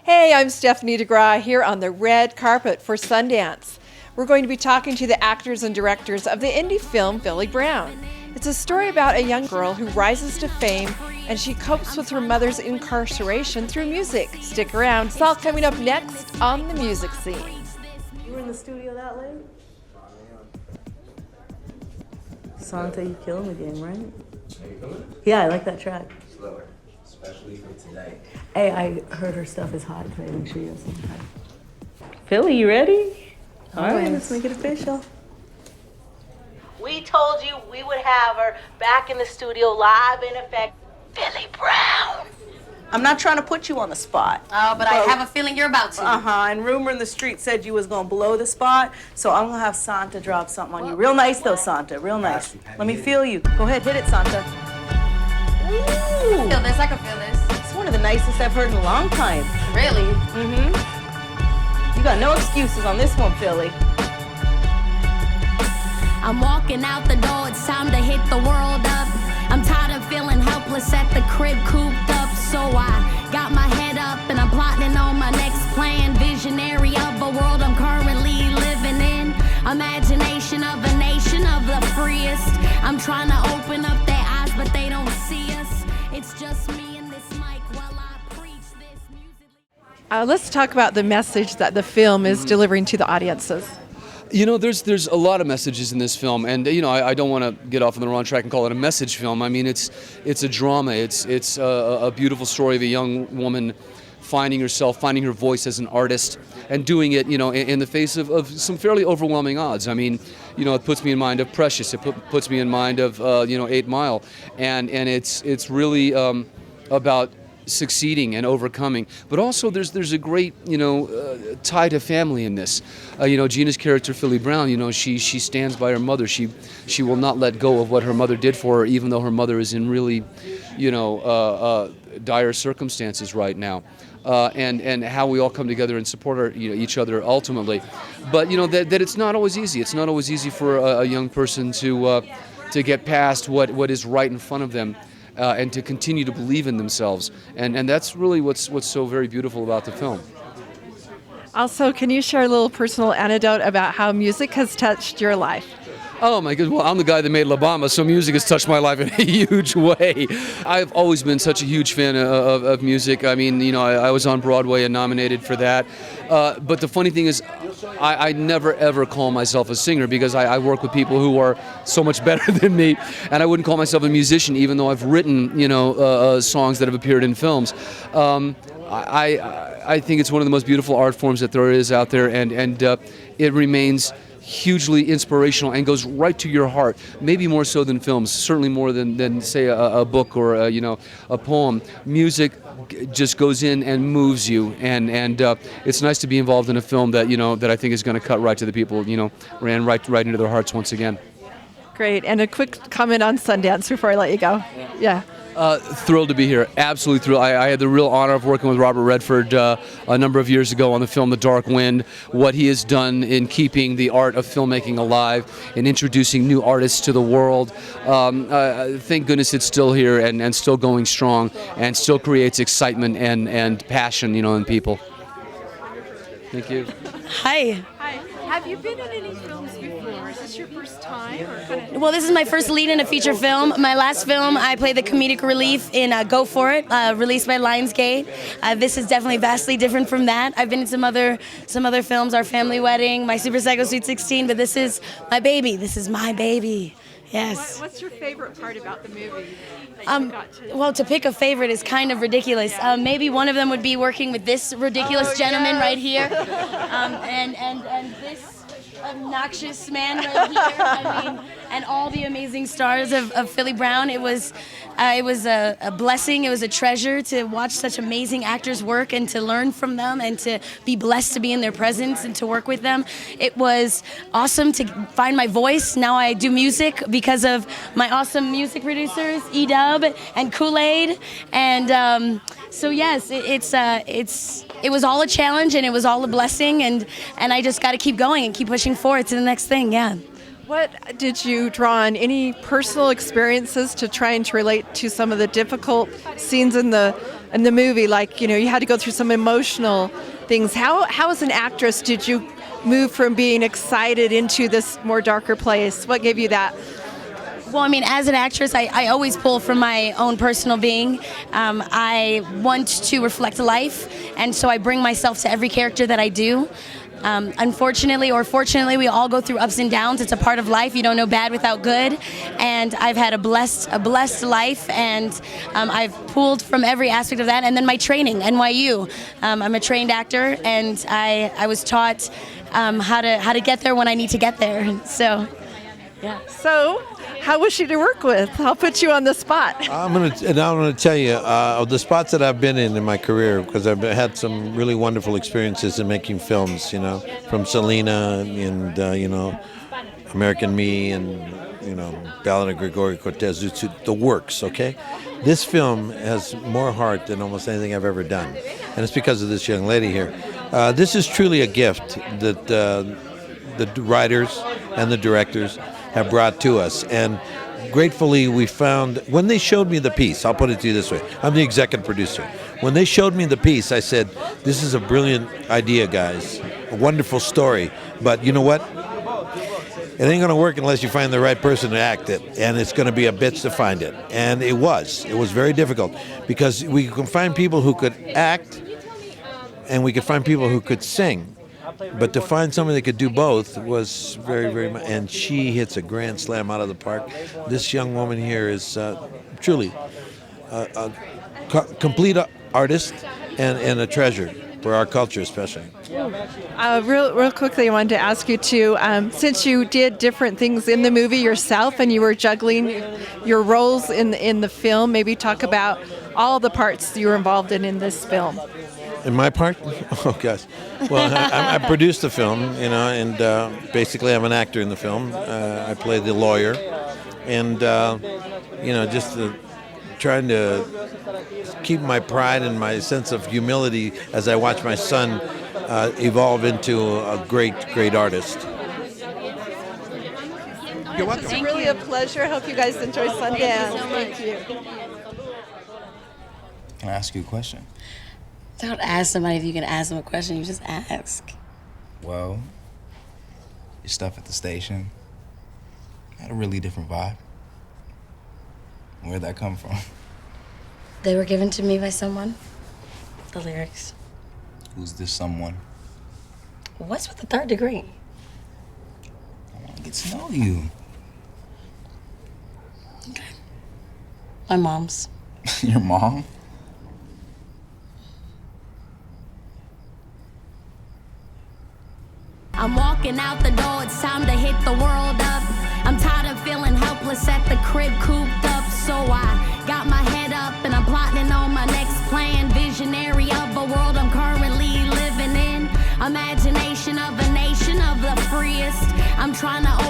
Hey, I'm Stephanie DeGraw here on the red carpet for Sundance. We're going to be talking to the actors and directors of the indie film Philly Brown. It's a story about a young girl who rises to fame and she copes with her mother's incarceration through music. Stick around, it's all coming up next on the music scene. You were in the studio that late? Santa, you killing the game, right? Are you feeling it? Yeah, I like that track. Slower, especially for today. Hey, I heard her stuff is hot. Can I make sure you have something hot? Philly, you ready? All right, let's make it official. We told you we would have her back in the studio live in effect. Philly Brown. I'm not trying to put you on the spot. Oh, but I have a feeling you're about to. And rumor in the street said you was gonna blow the spot, so I'm gonna have Santa drop something on you. Real nice though, Santa, real nice. Let me feel you. Go ahead, hit it, Santa. Ooh. Feel this, I can feel this. It's one of the nicest I've heard in a long time. Really? Mm-hmm. You got no excuses on this one, Philly. I'm walking out the door, it's time to hit the world up. I'm tired of feeling helpless at the crib cooped up. So I got my head up and I'm plotting on my next plan. Visionary of a world I'm currently living in. Imagination of a nation of the freest. I'm trying to open up their eyes but they don't see us. It's just me and this mic while I preach this music. Let's talk about the message that the film is delivering to the audiences. You know, there's a lot of messages in this film, and you know, I don't want to get off on the wrong track and call it a message film. I mean, it's a drama. It's a beautiful story of a young woman finding herself, finding her voice as an artist, and doing it, you know, in the face of some fairly overwhelming odds. I mean, you know, it puts me in mind of Precious. It puts me in mind of 8 Mile, and it's really about succeeding and overcoming, but also there's a great tie to family in this. Gina's character Philly Brown, you know, she stands by her mother. She will not let go of what her mother did for her, even though her mother is in really dire circumstances right now. And how we all come together and support each other ultimately, but that it's not always easy. It's not always easy for a young person to get past what is right in front of them. And to continue to believe in themselves, and that's really what's so very beautiful about the film. Also, can you share a little personal anecdote about how music has touched your life? Oh my goodness, well, I'm the guy that made La Bamba, so music has touched my life in a huge way. I've always been such a huge fan of music. I mean, I was on Broadway and nominated for that. But the funny thing is, I never ever call myself a singer because I work with people who are so much better than me, and I wouldn't call myself a musician even though I've written, songs that have appeared in films. I think it's one of the most beautiful art forms that there is out there, and it remains hugely inspirational and goes right to your heart, maybe more so than films, certainly more than say a book or a poem. Music just goes in and moves you, and it's nice to be involved in a film that I think is going to cut right to the people, ran right into their hearts once again. Great, and a quick comment on Sundance before I let you go. Yeah. Thrilled to be here. Absolutely thrilled. I had the real honor of working with Robert Redford a number of years ago on the film The Dark Wind. What he has done in keeping the art of filmmaking alive and introducing new artists to the world. Thank goodness it's still here and still going strong and still creates excitement and passion, in people. Thank you. Hi. Hi. Have you been in any films before? Is this your first time? Or Well, this is my first lead in a feature film. My last film, I played the comedic relief in Go For It, released by Lionsgate. This is definitely vastly different from that. I've been in some other films, Our Family Wedding, My Super Psycho Sweet 16, but this is my baby. This is my baby. Yes. What's your favorite part about the movie? Well, to pick a favorite is kind of ridiculous. Maybe one of them would be working with this ridiculous gentleman right here, and this obnoxious man right here. I mean, and all the amazing stars of Philly Brown. It was a blessing. It was a treasure to watch such amazing actors work and to learn from them and to be blessed to be in their presence and to work with them. It was awesome to find my voice. Now I do music because of my awesome music producers, E-Dub and Kool-Aid. And so yes, it was all a challenge and it was all a blessing, and I just got to keep going and keep pushing forward to the next thing. Yeah. What did you draw on? Any personal experiences to try and to relate to some of the difficult scenes in the in the movie, like, you had to go through some emotional things. How as an actress did you move from being excited into this more darker place? What gave you that? Well, I mean, as an actress, I always pull from my own personal being. I want to reflect life, and so I bring myself to every character that I do. Unfortunately or fortunately, we all go through ups and downs. It's a part of life. You don't know bad without good. And I've had a blessed life, and I've pulled from every aspect of that. And then my training, NYU. I'm a trained actor, and I was taught how to get there when I need to get there. So, yeah. So, how was she to work with? I'll put you on the spot. I'm gonna tell you of the spots that I've been in my career, because I've had some really wonderful experiences in making films. From Selena and American Me and Ballad of Gregorio Cortez, the works. Okay, this film has more heart than almost anything I've ever done, and it's because of this young lady here. This is truly a gift that the writers and the directors have brought to us, and gratefully we found, when they showed me the piece, I'll put it to you this way, I'm the executive producer. When they showed me the piece, I said, this is a brilliant idea, guys, a wonderful story, but you know what? It ain't gonna work unless you find the right person to act it, and it's gonna be a bitch to find it. And it was very difficult, because we can find people who could act, and we could find people who could sing. But to find somebody that could do both was very, very much, and she hits a grand slam out of the park. This young woman here is truly a complete artist and a treasure for our culture, especially. Real quickly, I wanted to ask you too, since you did different things in the movie yourself and you were juggling your roles in the film, maybe talk about all the parts you were involved in this film. In my part? Oh, gosh. Well, I produced the film, and basically I'm an actor in the film. I play the lawyer. And, just trying to keep my pride and my sense of humility as I watch my son evolve into a great, great artist. You're welcome. It's really a pleasure. I hope you guys enjoy Sundance. Thank you. Can I ask you a question? Don't ask somebody if you can ask them a question. You just ask. Well, your stuff at the station had a really different vibe. Where'd that come from? They were given to me by someone. The lyrics. Who's this someone? What's with the third degree? I want to get to know you. Okay. My mom's. Your mom? I'm walking out the door, it's time to hit the world up. I'm tired of feeling helpless at the crib cooped up. So I got my head up and I'm plotting on my next plan. Visionary of a world I'm currently living in. Imagination of a nation of the freest. I'm trying to